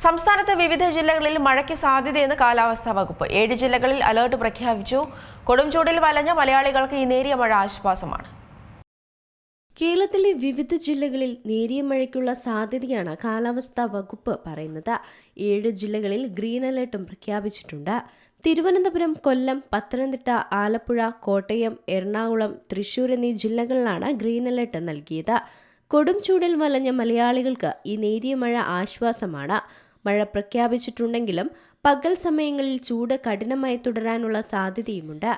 സംസ്ഥാനത്തെ വിവിധ ജില്ലകളിൽ മഴയ്ക്ക് സാധ്യതയെന്ന് കാലാവസ്ഥാ വകുപ്പ്. 7 ജില്ലകളിൽ അലർട്ട് പ്രഖ്യാപിച്ചു. കൊടുംചൂടിൽ വലഞ്ഞ മലയാളികൾക്ക് ഈ നേരിയ മഴ ആശ്വാസമാണ്. കേരളത്തിലെ വിവിധ ജില്ലകളിൽ നേരിയ മഴയ്ക്കുള്ള സാധ്യതയാണ് കാലാവസ്ഥാ വകുപ്പ് പറയുന്നത്. 7 ജില്ലകളിൽ ഗ്രീൻ അലർട്ടും പ്രഖ്യാപിച്ചിട്ടുണ്ട്. തിരുവനന്തപുരം, കൊല്ലം, പത്തനംതിട്ട, ആലപ്പുഴ, കോട്ടയം, എറണാകുളം, തൃശൂർ എന്നീ ജില്ലകളിലാണ് ഗ്രീൻ അലർട്ട് നൽകിയത്. കൊടും ചൂടിൽ വലഞ്ഞ മലയാളികൾക്ക് ഈ നേരിയ മഴ ആശ്വാസമാണ്. മഴ പ്രഖ്യാപിച്ചിട്ടുണ്ടെങ്കിലും പകൽ സമയങ്ങളിൽ ചൂട് കഠിനമായി തുടരാനുള്ള സാധ്യതയുമുണ്ട്.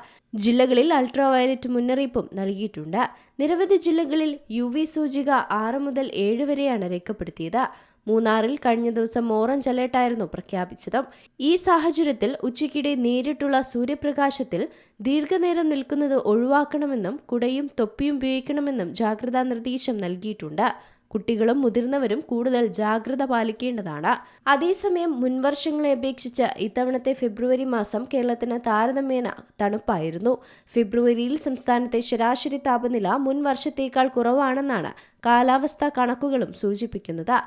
ജില്ലകളിൽ അൾട്രാവയലറ്റ് മുന്നറിയിപ്പും നൽകിയിട്ടുണ്ട്. നിരവധി ജില്ലകളിൽ UV സൂചിക 6 മുതൽ 7 വരെയാണ് രേഖപ്പെടുത്തിയത്. മൂന്നാറിൽ കഴിഞ്ഞ ദിവസം ഓറഞ്ച് അലേർട്ടായിരുന്നു പ്രഖ്യാപിച്ചത്. ഈ സാഹചര്യത്തിൽ ഉച്ചയ്ക്കിടെ നേരിട്ടുള്ള സൂര്യപ്രകാശത്തിൽ ദീർഘനേരം നിൽക്കുന്നത് ഒഴിവാക്കണമെന്നും കുടയും തൊപ്പിയും ഉപയോഗിക്കണമെന്നും ജാഗ്രതാ നിർദ്ദേശം നൽകിയിട്ടുണ്ട്. കുട്ടികളും മുതിർന്നവരും കൂടുതൽ ജാഗ്രത പാലിക്കേണ്ടതാണ്. അതേസമയം മുൻവർഷങ്ങളെ അപേക്ഷിച്ച് ഇത്തവണത്തെ ഫെബ്രുവരി മാസം കേരളത്തിന് താരതമ്യേന തണുപ്പായിരുന്നു. ഫെബ്രുവരിയിൽ സംസ്ഥാനത്തെ ശരാശരി താപനില മുൻ വർഷത്തേക്കാൾ കുറവാണെന്നാണ് കാലാവസ്ഥാ കണക്കുകളും സൂചിപ്പിക്കുന്നത്.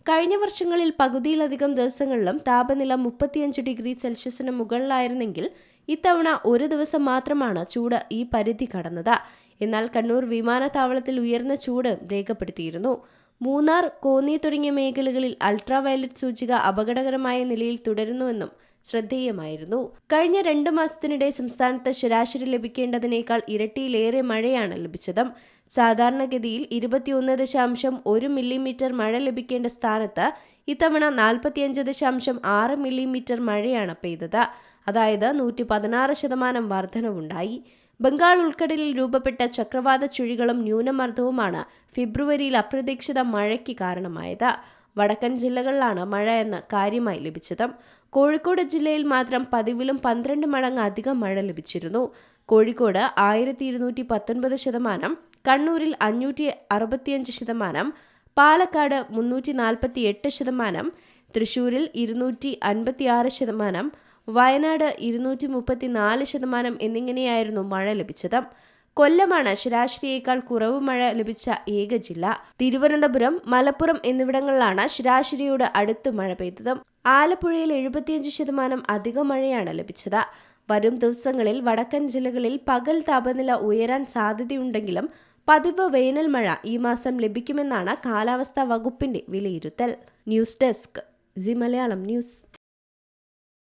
കഴിഞ്ഞ വർഷങ്ങളിൽ പകുതിയിലധികം ദിവസങ്ങളിലും താപനില 35 ഡിഗ്രി സെൽഷ്യസിന് മുകളിലായിരുന്നെങ്കിൽ ഇത്തവണ ഒരു ദിവസം മാത്രമാണ് ചൂട് ഈ പരിധി കടന്നത്. എന്നാൽ കണ്ണൂർ വിമാനത്താവളത്തിൽ ഉയർന്ന ചൂട് രേഖപ്പെടുത്തിയിരുന്നു. മൂന്നാർ, കോന്നി തുടങ്ങിയ മേഖലകളിൽ അൾട്രാവയലറ്റ് സൂചിക അപകടകരമായ നിലയിൽ തുടരുന്നുവെന്നും ശ്രദ്ധേയമായിരുന്നു. കഴിഞ്ഞ 2 മാസത്തിനിടെ സംസ്ഥാനത്ത് ശരാശരി ലഭിക്കേണ്ടതിനേക്കാൾ ഇരട്ടിയിലേറെ മഴയാണ് ലഭിച്ചത്. സാധാരണഗതിയിൽ 21.1 മില്ലിമീറ്റർ മഴ ലഭിക്കേണ്ട സ്ഥാനത്ത് ഇത്തവണ 45.6 മില്ലിമീറ്റർ മഴയാണ് പെയ്തത്. അതായത് 116% വർധനവുണ്ടായി. ബംഗാൾ ഉൾക്കടലിൽ രൂപപ്പെട്ട ചക്രവാത ചുഴികളും ന്യൂനമർദ്ദവുമാണ് ഫെബ്രുവരിയിൽ അപ്രതീക്ഷിത മഴയ്ക്ക് കാരണമായത്. വടക്കൻ ജില്ലകളിലാണ് മഴ എന്ന് കാര്യമായി ലഭിച്ചത്. കോഴിക്കോട് ജില്ലയിൽ മാത്രം പതിവിലും 12 മടങ്ങ് അധികം മഴ ലഭിച്ചിരുന്നു. കോഴിക്കോട് 1219%, കണ്ണൂരിൽ 565%, പാലക്കാട് 348%, തൃശൂരിൽ 256%, വയനാട് 234% എന്നിങ്ങനെയായിരുന്നു മഴ ലഭിച്ചത്. കൊല്ലമാണ് ശരാശരിയേക്കാൾ കുറവ് മഴ ലഭിച്ച ഏക ജില്ല. തിരുവനന്തപുരം, മലപ്പുറം എന്നിവിടങ്ങളിലാണ് ശരാശരിയോട് അടുത്ത് മഴ പെയ്തത്. ആലപ്പുഴയിൽ 75% അധികം മഴയാണ് ലഭിച്ചത്. വരും ദിവസങ്ങളിൽ വടക്കൻ ജില്ലകളിൽ പകൽ താപനില ഉയരാൻ സാധ്യതയുണ്ടെങ്കിലും പതിവ് വേനൽ മഴ ഈ മാസം ലഭിക്കുമെന്നാണ് കാലാവസ്ഥാ വകുപ്പിന്റെ വിലയിരുത്തൽ. News desk C Malayalam news.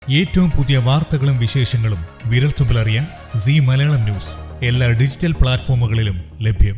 ഏറ്റവും പുതിയ വാർത്തകളും വിശേഷങ്ങളും വിരൽത്തുമ്പിലറിയാൻ സി മലയാളം ന്യൂസ് എല്ലാ ഡിജിറ്റൽ പ്ലാറ്റ്ഫോമുകളിലും ലഭ്യം.